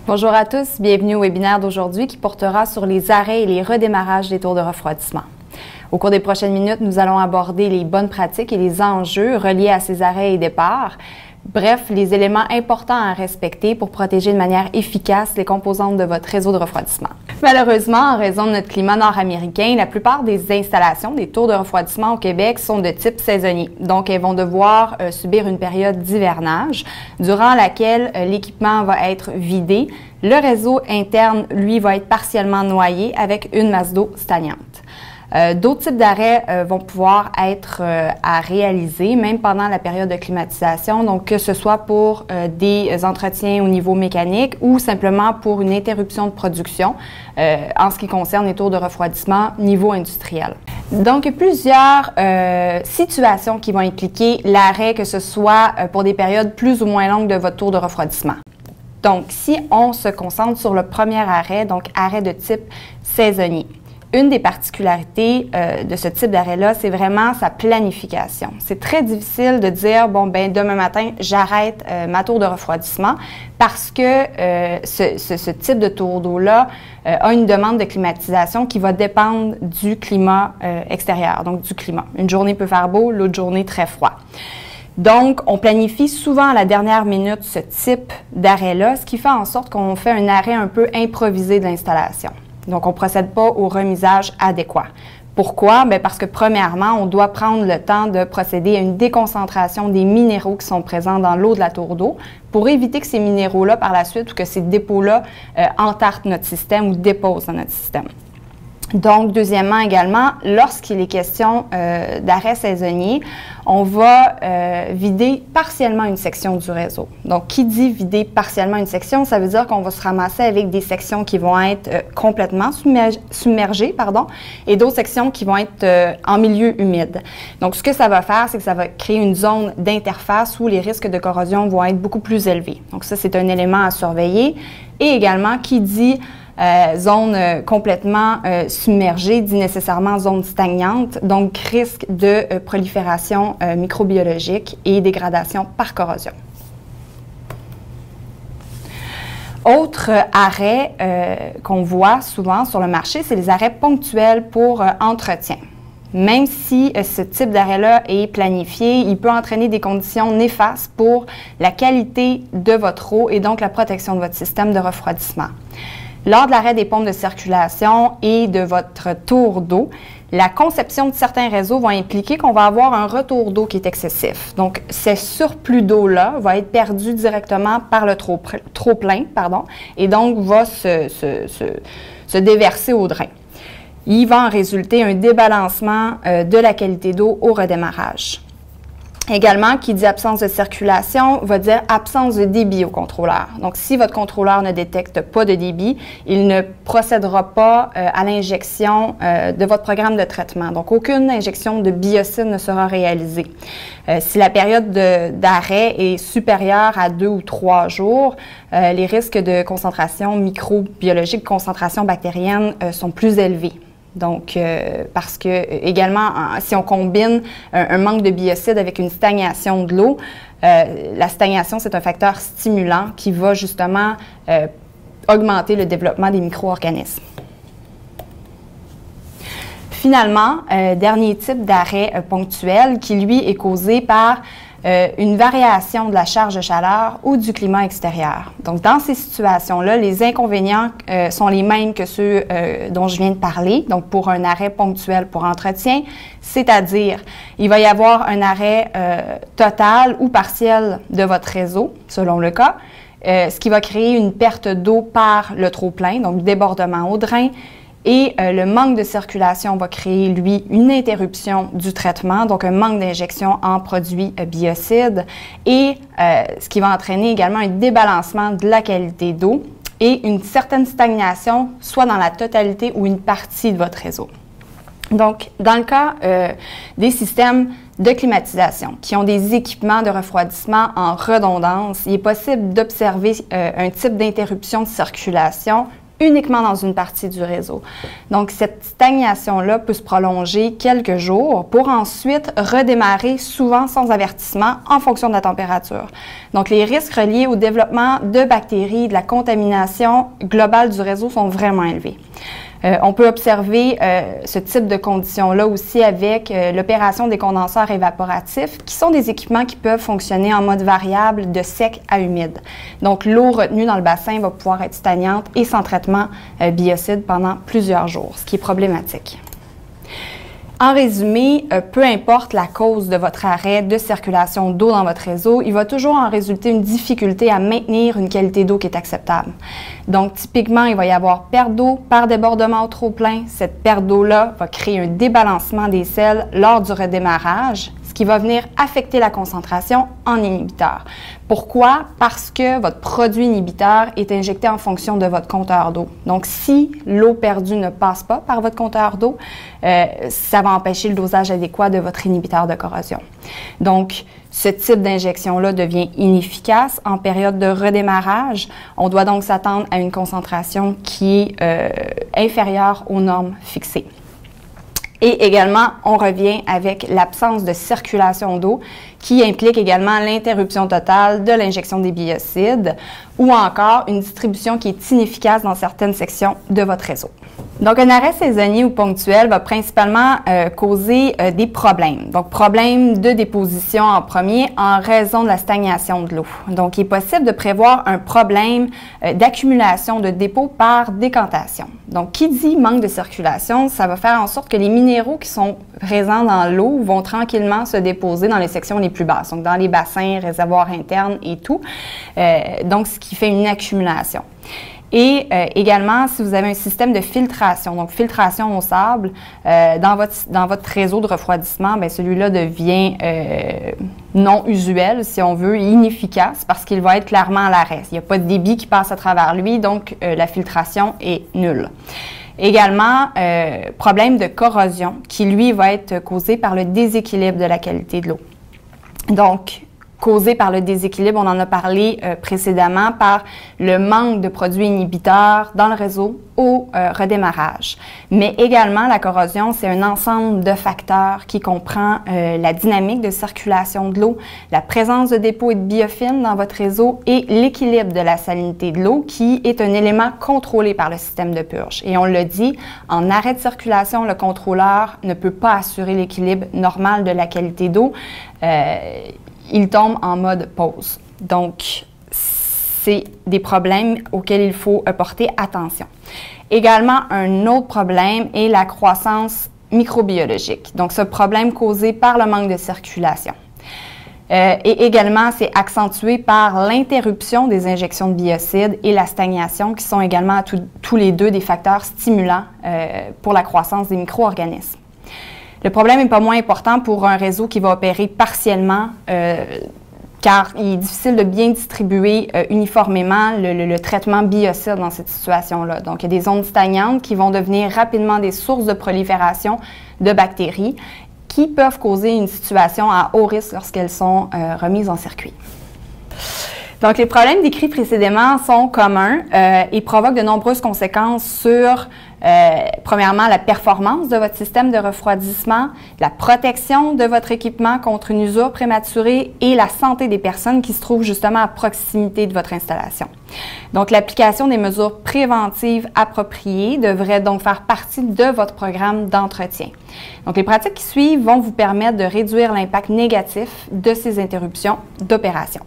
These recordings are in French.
Bonjour à tous, bienvenue au webinaire d'aujourd'hui qui portera sur les arrêts et les redémarrages des tours de refroidissement. Au cours des prochaines minutes, nous allons aborder les bonnes pratiques et les enjeux reliés à ces arrêts et départs. Bref, les éléments importants à respecter pour protéger de manière efficace les composantes de votre réseau de refroidissement. Malheureusement, en raison de notre climat nord-américain, la plupart des installations des tours de refroidissement au Québec sont de type saisonnier. Donc, elles vont devoir subir une période d'hivernage durant laquelle l'équipement va être vidé. Le réseau interne, lui, va être partiellement noyé avec une masse d'eau stagnante. D'autres types d'arrêts vont pouvoir être à réaliser, même pendant la période de climatisation, donc que ce soit pour des entretiens au niveau mécanique ou simplement pour une interruption de production en ce qui concerne les tours de refroidissement niveau industriel. Donc, il y a plusieurs situations qui vont impliquer l'arrêt, que ce soit pour des périodes plus ou moins longues de votre tour de refroidissement. Donc, si on se concentre sur le premier arrêt, donc arrêt de type saisonnier. Une des particularités de ce type d'arrêt-là, c'est vraiment sa planification. C'est très difficile de dire, bon, ben demain matin, j'arrête ma tour de refroidissement parce que ce type de tour d'eau-là a une demande de climatisation qui va dépendre du climat extérieur, donc du climat. Une journée peut faire beau, l'autre journée très froid. Donc, on planifie souvent à la dernière minute ce type d'arrêt-là, ce qui fait en sorte qu'on fait un arrêt un peu improvisé de l'installation. Donc, on ne procède pas au remisage adéquat. Pourquoi? Bien, parce que premièrement, on doit prendre le temps de procéder à une déconcentration des minéraux qui sont présents dans l'eau de la tour d'eau pour éviter que ces minéraux-là, par la suite, ou que ces dépôts-là entartent notre système ou déposent dans notre système. Donc, deuxièmement également, lorsqu'il est question d'arrêt saisonnier, on va vider partiellement une section du réseau. Donc, qui dit vider partiellement une section, ça veut dire qu'on va se ramasser avec des sections qui vont être complètement submergées, et d'autres sections qui vont être en milieu humide. Donc, ce que ça va faire, c'est que ça va créer une zone d'interface où les risques de corrosion vont être beaucoup plus élevés. Donc, ça, c'est un élément à surveiller. Et également, qui dit zone complètement submergée dit nécessairement zone stagnante, donc risque de prolifération microbiologique et dégradation par corrosion. Autre arrêt qu'on voit souvent sur le marché, c'est les arrêts ponctuels pour entretien. Même si ce type d'arrêt-là est planifié, il peut entraîner des conditions néfastes pour la qualité de votre eau et donc la protection de votre système de refroidissement. Lors de l'arrêt des pompes de circulation et de votre tour d'eau, la conception de certains réseaux va impliquer qu'on va avoir un retour d'eau qui est excessif. Donc, ce surplus d'eau-là va être perdu directement par le trop-plein, et donc va se déverser au drain. Il va en résulter un débalancement de la qualité d'eau au redémarrage. Également, qui dit absence de circulation, va dire absence de débit au contrôleur. Donc, si votre contrôleur ne détecte pas de débit, il ne procédera pas à l'injection de votre programme de traitement. Donc, aucune injection de biocide ne sera réalisée. Si la période d'arrêt est supérieure à 2 ou 3 jours, les risques de concentration microbiologique, concentration bactérienne sont plus élevés. Donc, parce que également, si on combine un manque de biocide avec une stagnation de l'eau, la stagnation, c'est un facteur stimulant qui va justement augmenter le développement des micro-organismes. Finalement, dernier type d'arrêt ponctuel qui, lui, est causé par une variation de la charge de chaleur ou du climat extérieur. Donc, dans ces situations-là, les inconvénients sont les mêmes que ceux dont je viens de parler, donc pour un arrêt ponctuel pour entretien, c'est-à-dire, il va y avoir un arrêt total ou partiel de votre réseau, selon le cas, ce qui va créer une perte d'eau par le trop-plein, donc débordement au drain. Et le manque de circulation va créer, lui, une interruption du traitement, donc un manque d'injection en produits biocides, et ce qui va entraîner également un débalancement de la qualité d'eau et une certaine stagnation, soit dans la totalité ou une partie de votre réseau. Donc, dans le cas des systèmes de climatisation qui ont des équipements de refroidissement en redondance, il est possible d'observer un type d'interruption de circulation uniquement dans une partie du réseau. Donc, cette stagnation-là peut se prolonger quelques jours pour ensuite redémarrer souvent sans avertissement en fonction de la température. Donc, les risques reliés au développement de bactéries, de la contamination globale du réseau sont vraiment élevés. On peut observer ce type de conditions-là aussi avec l'opération des condenseurs évaporatifs, qui sont des équipements qui peuvent fonctionner en mode variable de sec à humide. Donc, l'eau retenue dans le bassin va pouvoir être stagnante et sans traitement biocide pendant plusieurs jours, ce qui est problématique. En résumé, peu importe la cause de votre arrêt de circulation d'eau dans votre réseau, il va toujours en résulter une difficulté à maintenir une qualité d'eau qui est acceptable. Donc, typiquement, il va y avoir perte d'eau par débordement au trop-plein. Cette perte d'eau-là va créer un débalancement des sels lors du redémarrage, ce qui va venir affecter la concentration en inhibiteur. Pourquoi? Parce que votre produit inhibiteur est injecté en fonction de votre compteur d'eau. Donc, si l'eau perdue ne passe pas par votre compteur d'eau, ça va empêcher le dosage adéquat de votre inhibiteur de corrosion. Donc, ce type d'injection-là devient inefficace en période de redémarrage. On doit donc s'attendre à une concentration qui est inférieure aux normes fixées. Et également, on revient avec l'absence de circulation d'eau qui implique également l'interruption totale de l'injection des biocides ou encore une distribution qui est inefficace dans certaines sections de votre réseau. Donc, un arrêt saisonnier ou ponctuel va principalement causer des problèmes. Donc, problèmes de déposition en premier en raison de la stagnation de l'eau. Donc, il est possible de prévoir un problème d'accumulation de dépôts par décantation. Donc, qui dit manque de circulation, ça va faire en sorte que les minéraux qui sont présents dans l'eau vont tranquillement se déposer dans les sections les plus basses, donc dans les bassins, réservoirs internes et tout. Donc, ce qui fait une accumulation. Et également, si vous avez un système de filtration, donc filtration au sable, dans votre réseau de refroidissement, bien, celui-là devient non usuel, si on veut, inefficace, parce qu'il va être clairement à l'arrêt. Il n'y a pas de débit qui passe à travers lui, donc la filtration est nulle. Également, problème de corrosion, qui lui va être causé par le déséquilibre de la qualité de l'eau. Donc, causé par le déséquilibre, on en a parlé précédemment, par le manque de produits inhibiteurs dans le réseau au redémarrage. Mais également, la corrosion, c'est un ensemble de facteurs qui comprend la dynamique de circulation de l'eau, la présence de dépôts et de biofilms dans votre réseau et l'équilibre de la salinité de l'eau qui est un élément contrôlé par le système de purge. Et on le dit, en arrêt de circulation, le contrôleur ne peut pas assurer l'équilibre normal de la qualité d'eau. Il tombe en mode pause. Donc, c'est des problèmes auxquels il faut porter attention. Également, un autre problème est la croissance microbiologique. Donc, ce problème causé par le manque de circulation. Et également, c'est accentué par l'interruption des injections de biocides et la stagnation, qui sont également tous les deux des facteurs stimulants pour la croissance des micro-organismes. Le problème n'est pas moins important pour un réseau qui va opérer partiellement, car il est difficile de bien distribuer uniformément le traitement biocide dans cette situation-là. Donc, il y a des zones stagnantes qui vont devenir rapidement des sources de prolifération de bactéries qui peuvent causer une situation à haut risque lorsqu'elles sont remises en circuit. Donc, les problèmes décrits précédemment sont communs et provoquent de nombreuses conséquences sur, premièrement, la performance de votre système de refroidissement, la protection de votre équipement contre une usure prématurée et la santé des personnes qui se trouvent justement à proximité de votre installation. Donc, l'application des mesures préventives appropriées devrait donc faire partie de votre programme d'entretien. Donc, les pratiques qui suivent vont vous permettre de réduire l'impact négatif de ces interruptions d'opération.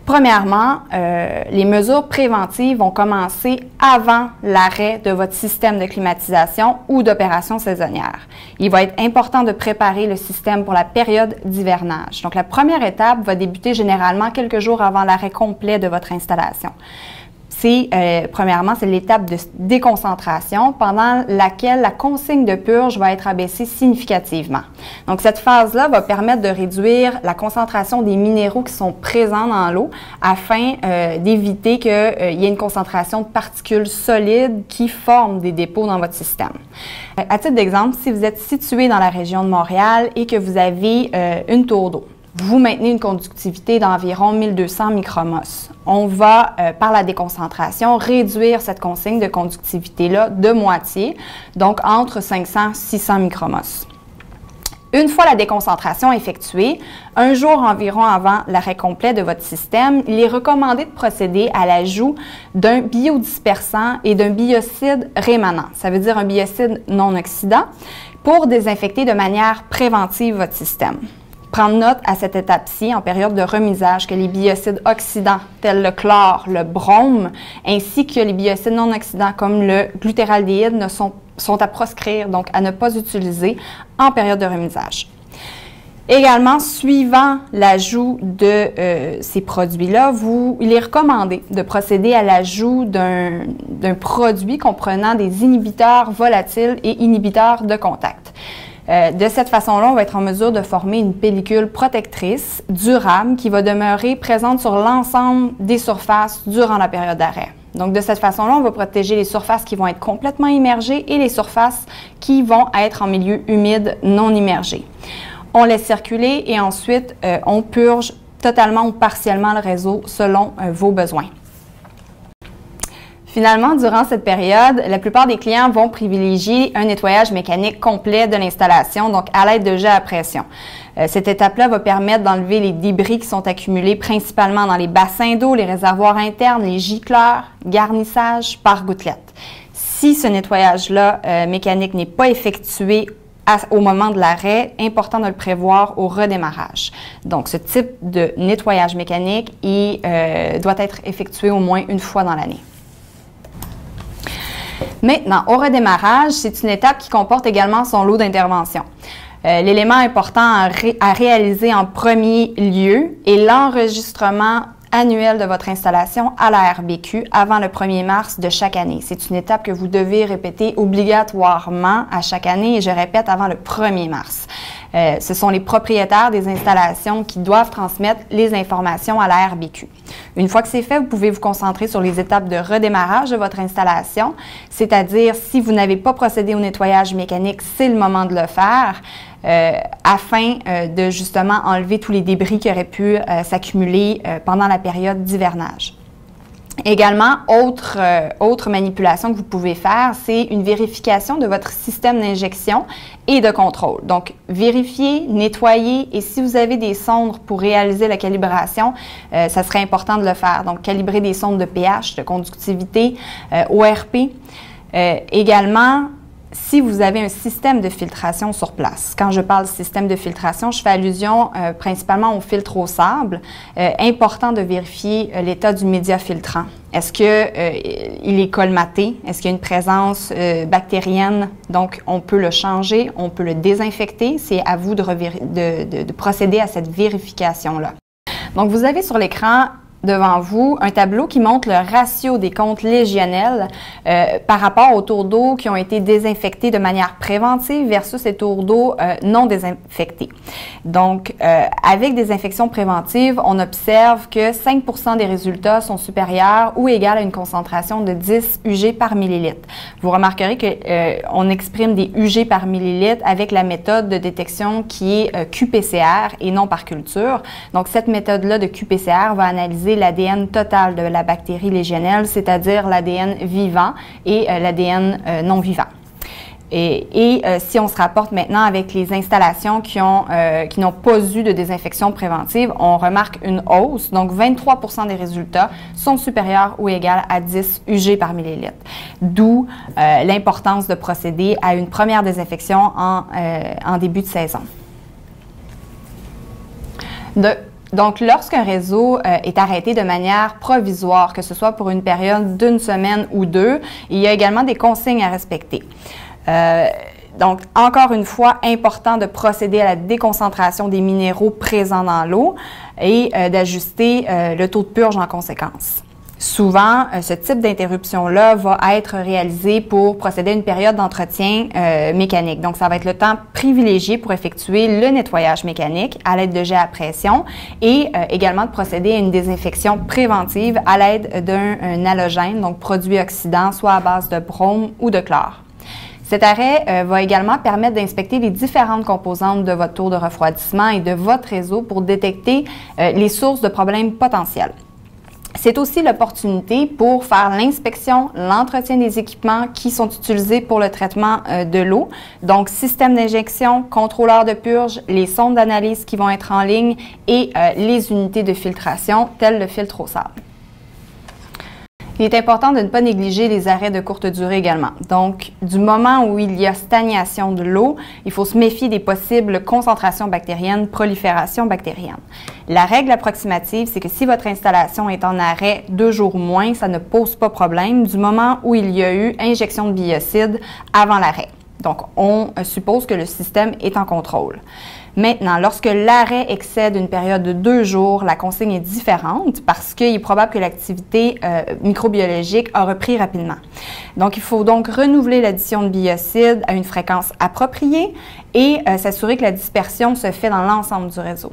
Premièrement, les mesures préventives vont commencer avant l'arrêt de votre système de climatisation ou d'opération saisonnière. Il va être important de préparer le système pour la période d'hivernage. Donc, la première étape va débuter généralement quelques jours avant l'arrêt complet de votre installation. Premièrement, c'est l'étape de déconcentration pendant laquelle la consigne de purge va être abaissée significativement. Donc, cette phase-là va permettre de réduire la concentration des minéraux qui sont présents dans l'eau afin d'éviter qu'il y ait une concentration de particules solides qui forment des dépôts dans votre système. À titre d'exemple, si vous êtes situé dans la région de Montréal et que vous avez une tour d'eau, vous maintenez une conductivité d'environ 1200 micromos. On va, par la déconcentration, réduire cette consigne de conductivité-là de moitié, donc entre 500 et 600 micromos. Une fois la déconcentration effectuée, un jour environ avant l'arrêt complet de votre système, il est recommandé de procéder à l'ajout d'un biodispersant et d'un biocide rémanent. Ça veut dire un biocide non oxydant pour désinfecter de manière préventive votre système. Prendre note à cette étape-ci, en période de remisage, que les biocides oxydants tels le chlore, le brome, ainsi que les biocides non oxydants comme le glutéraldéhyde sont à proscrire, donc à ne pas utiliser en période de remisage. Également, suivant l'ajout de ces produits-là, il est recommandé de procéder à l'ajout d'un produit comprenant des inhibiteurs volatiles et inhibiteurs de contact. De cette façon-là, on va être en mesure de former une pellicule protectrice durable qui va demeurer présente sur l'ensemble des surfaces durant la période d'arrêt. Donc, de cette façon-là, on va protéger les surfaces qui vont être complètement immergées et les surfaces qui vont être en milieu humide non immergé. On laisse circuler et ensuite, on purge totalement ou partiellement le réseau selon vos besoins. Finalement, durant cette période, la plupart des clients vont privilégier un nettoyage mécanique complet de l'installation, donc à l'aide de jets à pression. Cette étape-là va permettre d'enlever les débris qui sont accumulés principalement dans les bassins d'eau, les réservoirs internes, les gicleurs, garnissages par gouttelettes. Si ce nettoyage-là mécanique n'est pas effectué au moment de l'arrêt, important de le prévoir au redémarrage. Donc, ce type de nettoyage mécanique doit être effectué au moins une fois dans l'année. Maintenant, au redémarrage, c'est une étape qui comporte également son lot d'intervention. L'élément important à réaliser en premier lieu est l'enregistrement annuel de votre installation à la RBQ avant le 1er mars de chaque année. C'est une étape que vous devez répéter obligatoirement à chaque année et je répète avant le 1er mars. Ce sont les propriétaires des installations qui doivent transmettre les informations à la RBQ. Une fois que c'est fait, vous pouvez vous concentrer sur les étapes de redémarrage de votre installation, c'est-à-dire si vous n'avez pas procédé au nettoyage mécanique, c'est le moment de le faire. Afin de justement enlever tous les débris qui auraient pu s'accumuler pendant la période d'hivernage. Également, autre manipulation que vous pouvez faire, c'est une vérification de votre système d'injection et de contrôle. Donc, vérifier, nettoyer et si vous avez des sondes pour réaliser la calibration, ça serait important de le faire. Donc, calibrer des sondes de pH, de conductivité, ORP. Également, si vous avez un système de filtration sur place. Quand je parle système de filtration, je fais allusion principalement au filtre au sable. Important de vérifier l'état du média filtrant. Est-ce qu'il est colmaté? Est-ce qu'il y a une présence bactérienne? Donc, on peut le changer, on peut le désinfecter. C'est à vous de procéder à cette vérification-là. Donc, vous avez sur l'écran devant vous un tableau qui montre le ratio des comptes légionnels par rapport aux tours d'eau qui ont été désinfectés de manière préventive versus les tours d'eau non désinfectés. Donc, avec des infections préventives, on observe que 5% des résultats sont supérieurs ou égaux à une concentration de 10 UG par millilitre. Vous remarquerez qu'on exprime des UG par millilitre avec la méthode de détection qui est qPCR et non par culture. Donc, cette méthode-là de qPCR va analyser l'ADN total de la bactérie légionnelle, c'est-à-dire l'ADN vivant et l'ADN non vivant. Et si on se rapporte maintenant avec les installations qui n'ont pas eu de désinfection préventive, on remarque une hausse. Donc, 23% des résultats sont supérieurs ou égaux à 10 UG par millilitre. D'où l'importance de procéder à une première désinfection en début de saison. Donc, lorsqu'un réseau est arrêté de manière provisoire, que ce soit pour une période d'une semaine ou deux, il y a également des consignes à respecter. Donc, encore une fois, important de procéder à la déconcentration des minéraux présents dans l'eau et d'ajuster le taux de purge en conséquence. Souvent, ce type d'interruption-là va être réalisé pour procéder à une période d'entretien mécanique. Donc, ça va être le temps privilégié pour effectuer le nettoyage mécanique à l'aide de jets à pression et également de procéder à une désinfection préventive à l'aide d'un halogène, donc produit oxydant, soit à base de brome ou de chlore. Cet arrêt va également permettre d'inspecter les différentes composantes de votre tour de refroidissement et de votre réseau pour détecter les sources de problèmes potentiels. C'est aussi l'opportunité pour faire l'inspection, l'entretien des équipements qui sont utilisés pour le traitement de l'eau. Donc, système d'injection, contrôleur de purge, les sondes d'analyse qui vont être en ligne et les unités de filtration, telles le filtre au sable. Il est important de ne pas négliger les arrêts de courte durée également. Donc, du moment où il y a stagnation de l'eau, il faut se méfier des possibles concentrations bactériennes, prolifération bactérienne. La règle approximative, c'est que si votre installation est en arrêt 2 jours ou moins, ça ne pose pas problème du moment où il y a eu injection de biocide avant l'arrêt. Donc, on suppose que le système est en contrôle. Maintenant, lorsque l'arrêt excède une période de 2 jours, la consigne est différente parce qu'il est probable que l'activité microbiologique a repris rapidement. Donc, il faut donc renouveler l'addition de biocides à une fréquence appropriée et s'assurer que la dispersion se fait dans l'ensemble du réseau.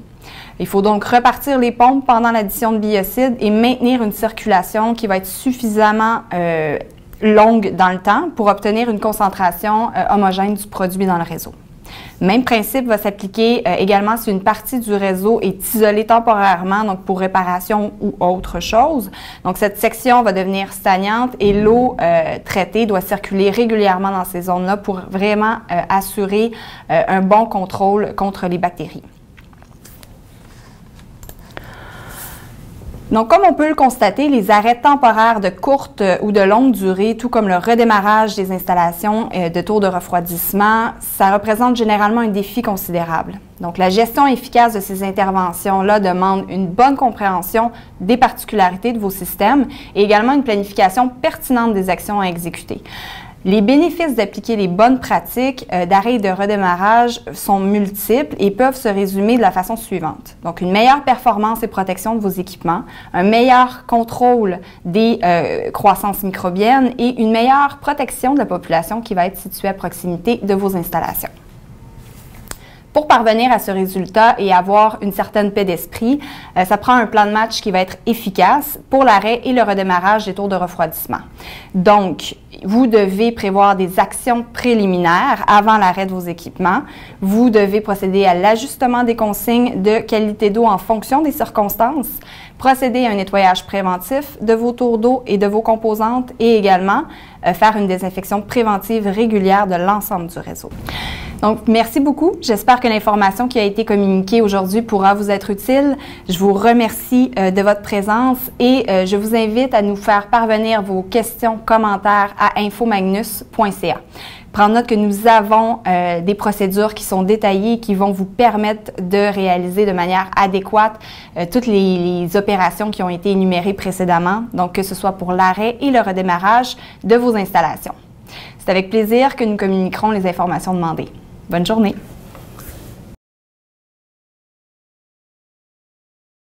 Il faut donc repartir les pompes pendant l'addition de biocides et maintenir une circulation qui va être suffisamment longue dans le temps pour obtenir une concentration homogène du produit dans le réseau. Même principe va s'appliquer également si une partie du réseau est isolée temporairement, donc pour réparation ou autre chose. Donc, cette section va devenir stagnante et l'eau traitée doit circuler régulièrement dans ces zones-là pour vraiment assurer un bon contrôle contre les bactéries. Donc, comme on peut le constater, les arrêts temporaires de courte ou de longue durée, tout comme le redémarrage des installations de tours de refroidissement, ça représente généralement un défi considérable. Donc, la gestion efficace de ces interventions-là demande une bonne compréhension des particularités de vos systèmes et également une planification pertinente des actions à exécuter. Les bénéfices d'appliquer les bonnes pratiques d'arrêt et de redémarrage sont multiples et peuvent se résumer de la façon suivante. Donc, une meilleure performance et protection de vos équipements, un meilleur contrôle des croissances microbiennes et une meilleure protection de la population qui va être située à proximité de vos installations. Pour parvenir à ce résultat et avoir une certaine paix d'esprit, ça prend un plan de match qui va être efficace pour l'arrêt et le redémarrage des tours de refroidissement. Donc, vous devez prévoir des actions préliminaires avant l'arrêt de vos équipements. Vous devez procéder à l'ajustement des consignes de qualité d'eau en fonction des circonstances, procéder à un nettoyage préventif de vos tours d'eau et de vos composantes et également faire une désinfection préventive régulière de l'ensemble du réseau. Donc, merci beaucoup. J'espère que l'information qui a été communiquée aujourd'hui pourra vous être utile. Je vous remercie de votre présence et je vous invite à nous faire parvenir vos questions, commentaires à infomagnus.ca. Prendre note que nous avons des procédures qui sont détaillées et qui vont vous permettre de réaliser de manière adéquate toutes les opérations qui ont été énumérées précédemment, donc que ce soit pour l'arrêt et le redémarrage de vos installations. C'est avec plaisir que nous communiquerons les informations demandées. Bonne journée!